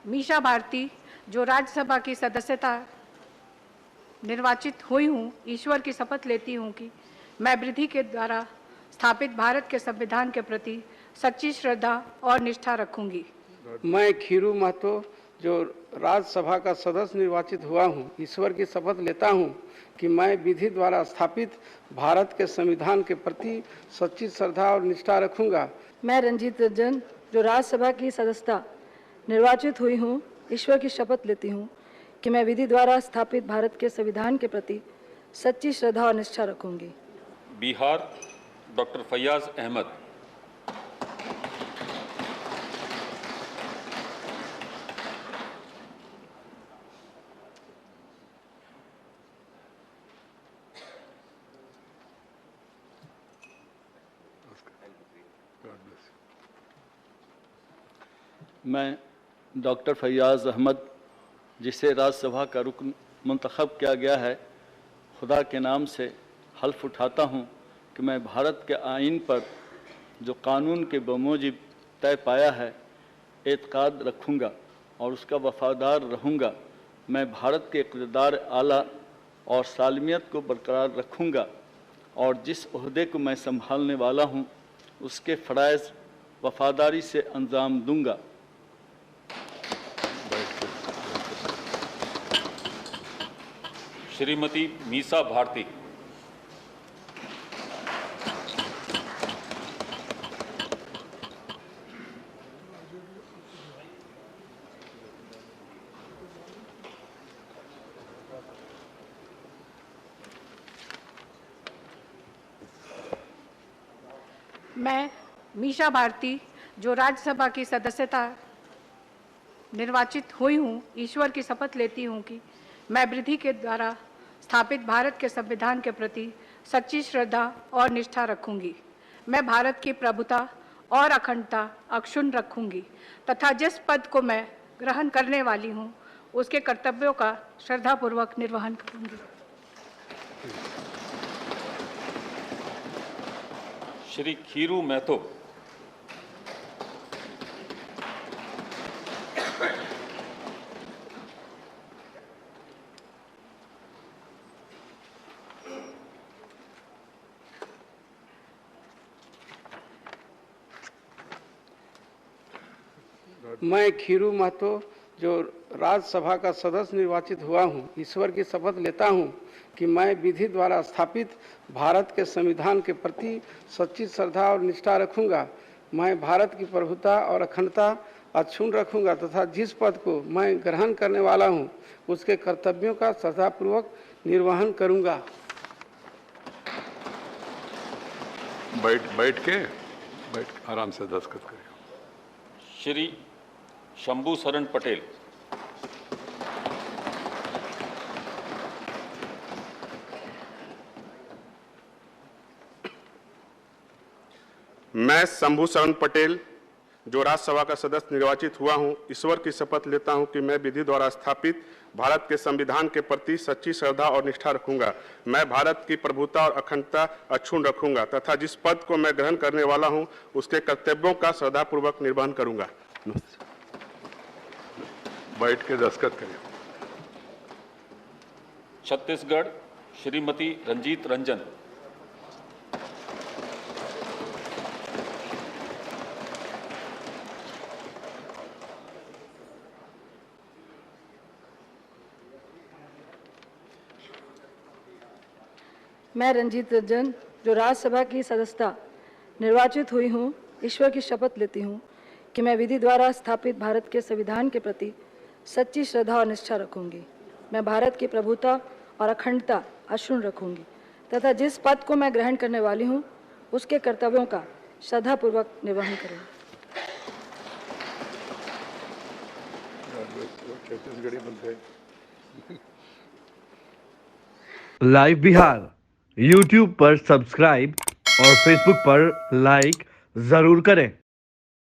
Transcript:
मीशा भारती, जो राज्यसभा की सदस्यता निर्वाचित हुई हूँ, ईश्वर की शपथ लेती हूँ कि मैं विधि के द्वारा स्थापित भारत के संविधान के प्रति सच्ची श्रद्धा और निष्ठा रखूंगी। मैं खीरू महतो, जो राज्यसभा का सदस्य निर्वाचित हुआ हूँ, ईश्वर की शपथ लेता हूँ कि मैं विधि द्वारा स्थापित भारत के संविधान के प्रति सच्ची श्रद्धा और निष्ठा रखूंगा। मैं रंजीत रंजन, जो राज्यसभा की सदस्यता निर्वाचित हुई हूँ, ईश्वर की शपथ लेती हूँ कि मैं विधि द्वारा स्थापित भारत के संविधान के प्रति सच्ची श्रद्धा और निष्ठा रखूंगी। बिहार, डॉक्टर फैयाज अहमद। मैं डॉक्टर फैयाज अहमद, जिसे राज्यसभा का रुकन मुंतखब किया गया है, खुदा के नाम से हल्फ उठाता हूँ कि मैं भारत के आईन पर जो कानून के बमूजिब तय पाया है एतकाद रखूँगा और उसका वफादार रहूँगा। मैं भारत के इक़्तिदार आला और सालमियत को बरकरार रखूँगा और जिस ओहदे को मैं संभालने वाला हूँ उसके फ़राइज़ वफादारी से अंजाम दूँगा। श्रीमती मीसा भारती। मैं मीशा भारती, जो राज्यसभा की सदस्यता निर्वाचित हुई हूँ, ईश्वर की शपथ लेती हूँ कि मैं विधि के द्वारा स्थापित भारत के संविधान के प्रति सच्ची श्रद्धा और निष्ठा रखूंगी। मैं भारत की प्रभुता और अखंडता अक्षुण्ण रखूंगी तथा जिस पद को मैं ग्रहण करने वाली हूँ उसके कर्तव्यों का श्रद्धापूर्वक निर्वहन करूंगी। श्री खीरू महतो। मैं खीरू महतो, जो राज्यसभा का सदस्य निर्वाचित हुआ हूँ, ईश्वर की शपथ लेता हूँ कि मैं विधि द्वारा स्थापित भारत के संविधान के प्रति सच्ची श्रद्धा और निष्ठा रखूंगा। मैं भारत की प्रभुता और अखंडता अक्षुण्ण रखूंगा तथा जिस पद को मैं ग्रहण करने वाला हूँ उसके कर्तव्यों का श्रद्धापूर्वक निर्वहन करूंगा। बैठ आराम से दस्तखत करिए। श्री शंभू शरण पटेल। मैं शंभू शरण पटेल, जो राज्यसभा का सदस्य निर्वाचित हुआ हूं, ईश्वर की शपथ लेता हूं कि मैं विधि द्वारा स्थापित भारत के संविधान के प्रति सच्ची श्रद्धा और निष्ठा रखूंगा। मैं भारत की प्रभुता और अखंडता अक्षुण्ण रखूंगा तथा जिस पद को मैं ग्रहण करने वाला हूं उसके कर्तव्यों का श्रद्धापूर्वक निर्वहन करूंगा। बैठ के दस्तखत करिए। छत्तीसगढ़, श्रीमती रंजीत रंजन। मैं रंजीत रंजन, जो राज्यसभा की सदस्यता निर्वाचित हुई हूँ, ईश्वर की शपथ लेती हूँ कि मैं विधि द्वारा स्थापित भारत के संविधान के प्रति सच्ची श्रद्धा और निष्ठा रखूंगी। मैं भारत की प्रभुता और अखंडता अक्षुण्ण रखूंगी तथा जिस पद को मैं ग्रहण करने वाली हूँ उसके कर्तव्यों का श्रद्धापूर्वक निर्वहन करूंगी। लाइव बिहार यूट्यूब पर सब्सक्राइब और फेसबुक पर लाइक जरूर करें।